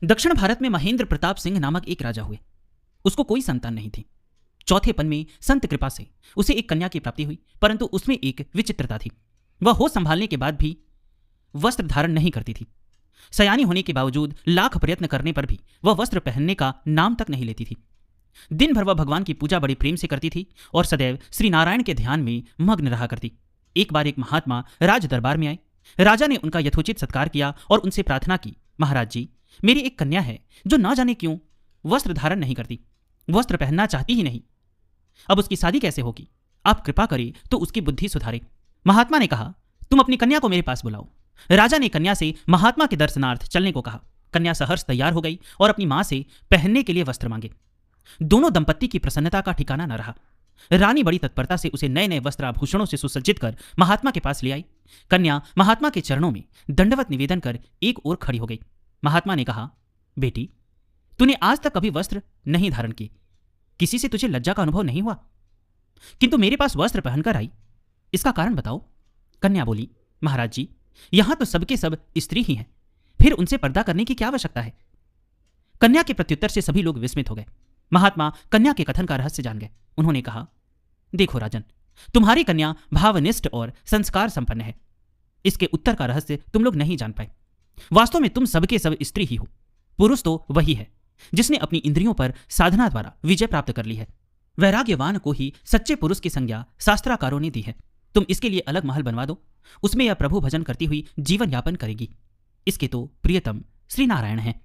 दक्षिण भारत में महेंद्र प्रताप सिंह नामक एक राजा हुए। उसको कोई संतान नहीं थी। चौथेपन में संत कृपा से उसे एक कन्या की प्राप्ति हुई, परंतु उसमें एक विचित्रता थी। वह होश संभालने के बाद भी वस्त्र धारण नहीं करती थी। सयानी होने के बावजूद लाख प्रयत्न करने पर भी वह वस्त्र पहनने का नाम तक नहीं लेती थी। दिन भर वह भगवान की पूजा बड़े प्रेम से करती थी और सदैव श्री नारायण के ध्यान में मग्न रहा करती। एक बार एक महात्मा राज दरबार में आए। राजा ने उनका यथोचित सत्कार किया और उनसे प्रार्थना की, महाराज जी, मेरी एक कन्या है जो ना जाने क्यों वस्त्र धारण नहीं करती, वस्त्र पहनना चाहती ही नहीं। अब उसकी शादी कैसे होगी? आप कृपा करें तो उसकी बुद्धि सुधारे। महात्मा ने कहा, तुम अपनी कन्या को मेरे पास बुलाओ। राजा ने कन्या से महात्मा के दर्शनार्थ चलने को कहा। कन्या सहर्ष तैयार हो गई और अपनी मां से पहनने के लिए वस्त्र मांगे। दोनों दंपत्ति की प्रसन्नता का ठिकाना न रहा। रानी बड़ी तत्परता से उसे नए नए वस्त्र आभूषणों से सुसज्जित कर महात्मा के पास ले आई। कन्या महात्मा के चरणों में दंडवत निवेदन कर एक ओर खड़ी हो गई। महात्मा ने कहा, बेटी, तूने आज तक कभी वस्त्र नहीं धारण किए, किसी से तुझे लज्जा का अनुभव नहीं हुआ, किंतु मेरे पास वस्त्र पहनकर आई, इसका कारण बताओ। कन्या बोली, महाराज जी, यहां तो सबके सब स्त्री ही हैं, फिर उनसे पर्दा करने की क्या आवश्यकता है? कन्या के प्रत्युत्तर से सभी लोग विस्मित हो गए। महात्मा कन्या के कथन का रहस्य जान गए। उन्होंने कहा, देखो राजन, तुम्हारी कन्या भावनिष्ठ और संस्कार संपन्न है। इसके उत्तर का रहस्य तुम लोग नहीं जान पाए। वास्तव में तुम सबके सब स्त्री ही हो। पुरुष तो वही है जिसने अपनी इंद्रियों पर साधना द्वारा विजय प्राप्त कर ली है। वैराग्यवान को ही सच्चे पुरुष की संज्ञा शास्त्राकारों ने दी है। तुम इसके लिए अलग महल बनवा दो, उसमें यह प्रभु भजन करती हुई जीवन यापन करेगी। इसके तो प्रियतम श्री नारायण हैं।